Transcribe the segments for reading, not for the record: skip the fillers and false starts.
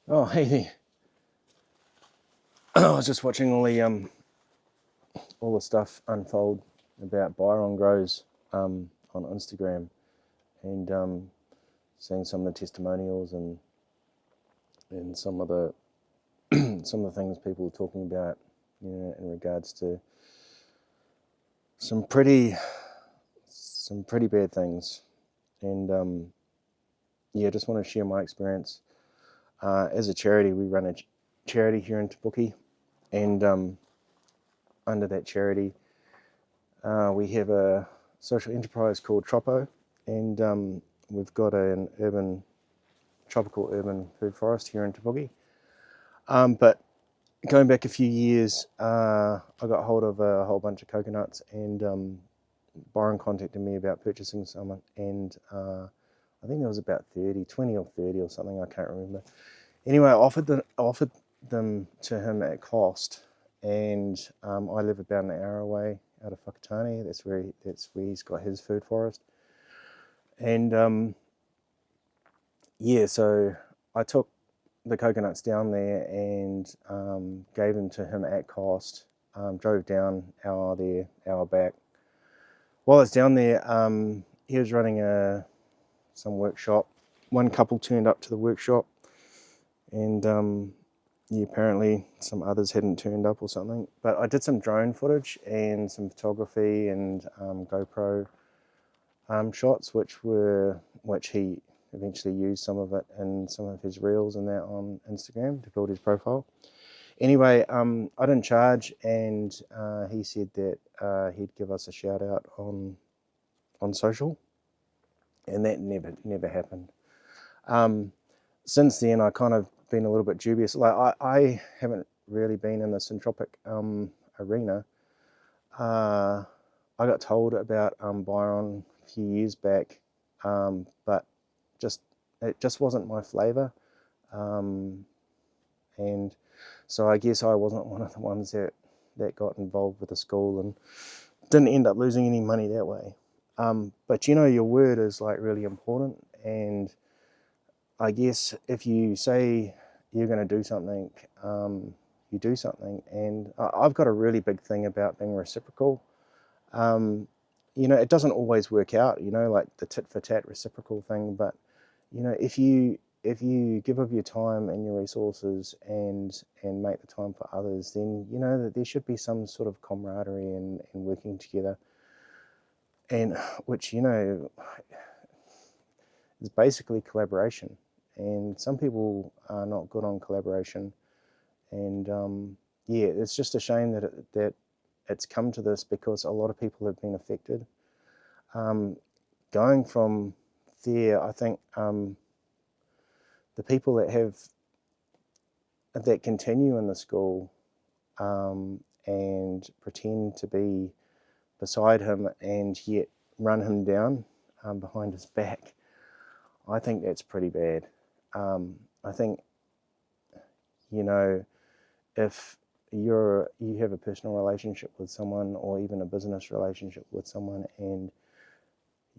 Oh, hey there. I was just watching all the stuff unfold about Byron Grows on Instagram, and seeing some of the testimonials and some of the some of the things people are talking about, in regards to some pretty bad things. And yeah, just want to share my experience. As a charity, we run a charity here in Tapuki, and under that charity, we have a social enterprise called Tropo, and we've got an tropical urban food forest here in Tapuki. But going back a few years, I got hold of a whole bunch of coconuts, and Byron contacted me about purchasing some, and I think there was about 20 or 30 or something, I can't remember. Anyway, I offered them to him at cost, and I live about an hour away out of Whakatane. That's where he's got his food forest. And yeah, so I took the coconuts down there and gave them to him at cost. Drove down, hour there, hour back. While I was down there, he was running some workshop. One couple turned up to the workshop, and yeah, apparently some others hadn't turned up or something. But I did some drone footage and some photography and GoPro shots, which he eventually used some of it in some of his reels and that on Instagram to build his profile. Anyway, I didn't charge, and he said that he'd give us a shout out on social, and that never happened. Since then, I kind of been a little bit dubious. Like I haven't really been in the Syntropic arena. I got told about Byron a few years back, but it just wasn't my flavour, and so I guess I wasn't one of the ones that got involved with the school and didn't end up losing any money that way. But your word is like really important, and I guess if you say you're going to do something, you do something. And I've got a really big thing about being reciprocal. It doesn't always work out, like the tit for tat reciprocal thing. But if you give of your time and your resources and make the time for others, then that there should be some sort of camaraderie and working together, and which is basically collaboration. And some people are not good on collaboration, and yeah, it's just a shame that it's come to this, because a lot of people have been affected. Going from there, I think the people that continue in the school and pretend to be beside him and yet run him down behind his back, I think that's pretty bad. I think, if you have a personal relationship with someone, or even a business relationship with someone, and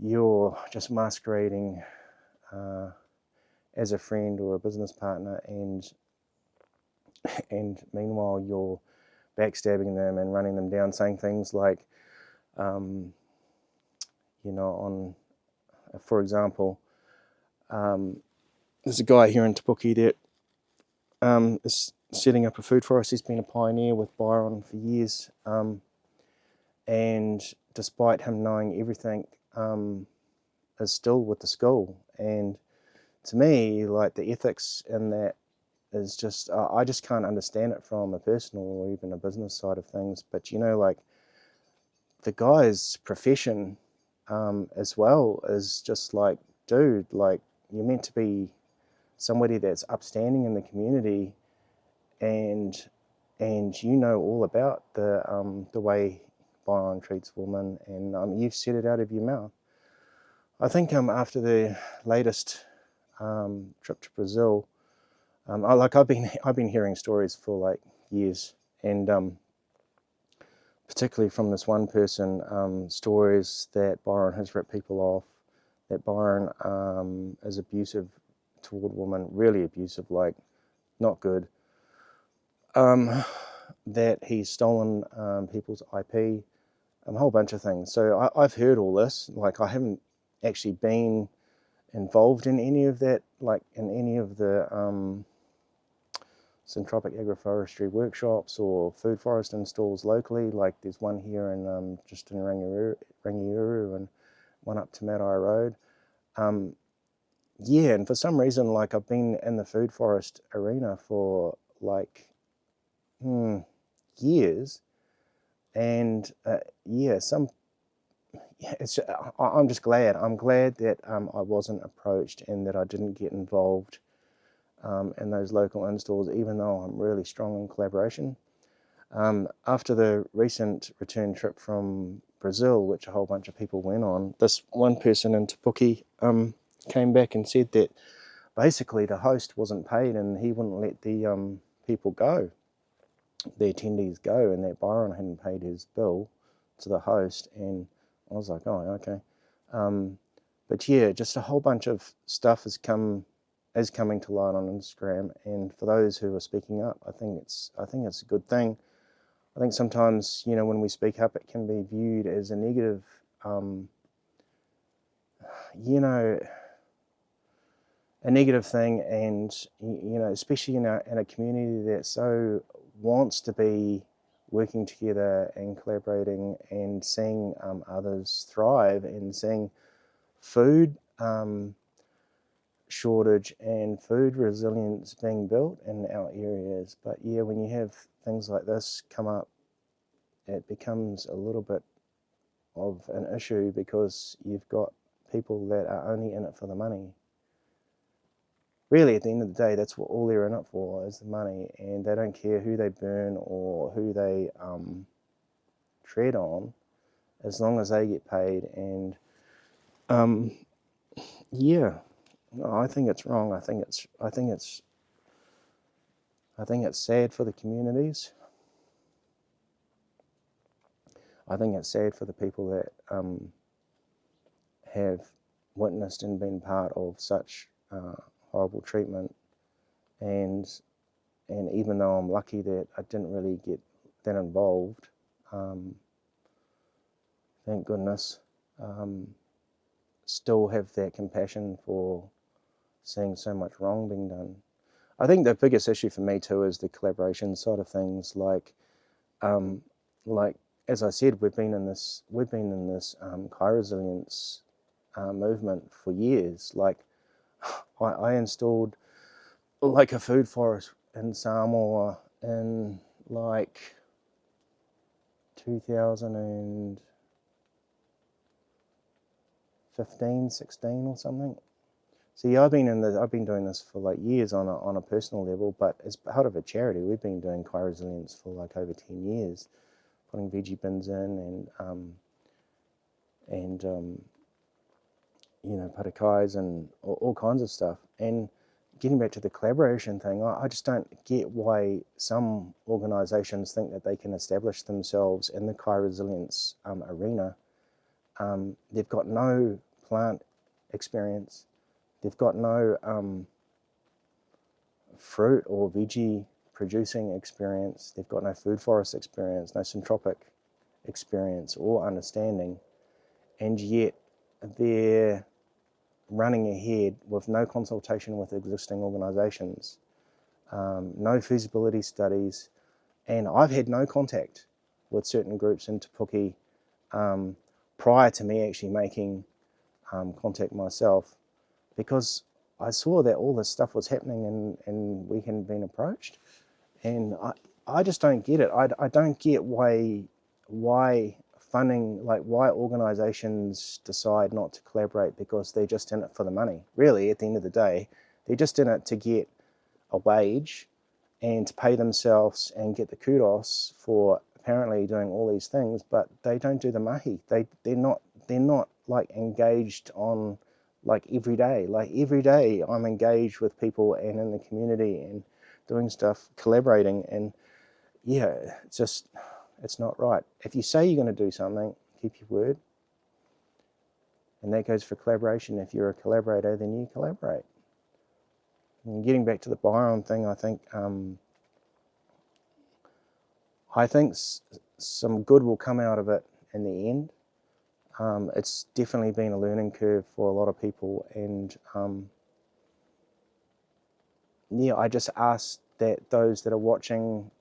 you're just masquerading as a friend or a business partner, and meanwhile you're backstabbing them and running them down, saying things like, on, for example, there's a guy here in Tapuki that is setting up a food forest. He's been a pioneer with Byron for years, and despite him knowing everything, is still with the school. And to me, like, the ethics in that is just, I just can't understand it from a personal or even a business side of things. But like, the guy's profession as well is just like, dude, like, you're meant to be somebody that's upstanding in the community, and all about the way Byron treats women, and you've said it out of your mouth. I think after the latest trip to Brazil, I've been hearing stories for like years, and particularly from this one person, stories that Byron has ripped people off, that Byron is abusive toward women, really abusive, like not good. That he's stolen people's IP, a whole bunch of things. So I've heard all this. Like, I haven't actually been involved in any of that, like in any of the Syntropic Agroforestry workshops or food forest installs locally. Like, there's one here in just in Rangiuru and one up to Matai Road. Yeah, and for some reason, like, I've been in the food forest arena for like years, and yeah, I'm just glad. I'm glad that I wasn't approached and that I didn't get involved in those local installs, even though I'm really strong in collaboration. After the recent return trip from Brazil, which a whole bunch of people went on, this one person in Te Puke came back and said that basically the host wasn't paid and he wouldn't let the people go, the attendees go, and that Byron hadn't paid his bill to the host. And I was like, oh, okay. But yeah, just a whole bunch of stuff is coming to light on Instagram, and for those who are speaking up, I think it's a good thing. I think sometimes, when we speak up, it can be viewed as a negative, a negative thing, and especially in a community that so wants to be working together and collaborating and seeing others thrive and seeing food shortage and food resilience being built in our areas. But yeah, when you have things like this come up, it becomes a little bit of an issue because you've got people that are only in it for the money. Really, at the end of the day, that's what all they're in it for, is the money, and they don't care who they burn or who they tread on, as long as they get paid. And yeah, no, I think it's wrong. I think it's sad for the communities. I think it's sad for the people that have witnessed and been part of such horrible treatment. And even though I'm lucky that I didn't really get that involved, thank goodness, still have that compassion for seeing so much wrong being done. I think the biggest issue for me too is the collaboration side of things. Like as I said, we've been in this Kai resilience movement for years. Like, I installed like a food forest in Samoa in like 2015, 16 or something. So yeah, I've been doing this for like years on a personal level, but as part of a charity, we've been doing Kai resilience for like over 10 years, putting veggie bins in and patakais and all kinds of stuff. And getting back to the collaboration thing, I just don't get why some organisations think that they can establish themselves in the Kai resilience arena. They've got no plant experience. They've got no fruit or veggie producing experience. They've got no food forest experience, no syntropic experience or understanding. And yet they're running ahead with no consultation with existing organisations, no feasibility studies, and I've had no contact with certain groups in Te Puke prior to me actually making contact myself, because I saw that all this stuff was happening and we hadn't been approached, and I just don't get it. I don't get why funding, like why organisations decide not to collaborate, because they're just in it for the money. Really, at the end of the day, they're just in it to get a wage and to pay themselves and get the kudos for apparently doing all these things, but they don't do the mahi. They're not like engaged on like every day. Like every day I'm engaged with people and in the community and doing stuff, collaborating, and yeah, it's not right. If you say you're going to do something, keep your word. And that goes for collaboration. If you're a collaborator, then you collaborate. And getting back to the biome thing, I think some good will come out of it in the end. It's definitely been a learning curve for a lot of people, and yeah, I just ask that those that are watching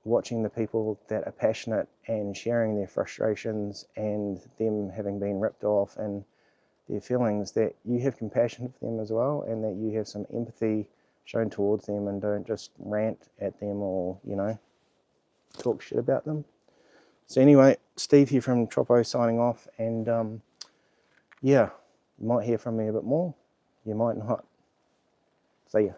the people that are passionate and sharing their frustrations and them having been ripped off and their feelings, that you have compassion for them as well, and that you have some empathy shown towards them, and don't just rant at them or, you know, talk shit about them. So anyway, Steve here from Tropo signing off, and yeah, you might hear from me a bit more, you might not. See ya.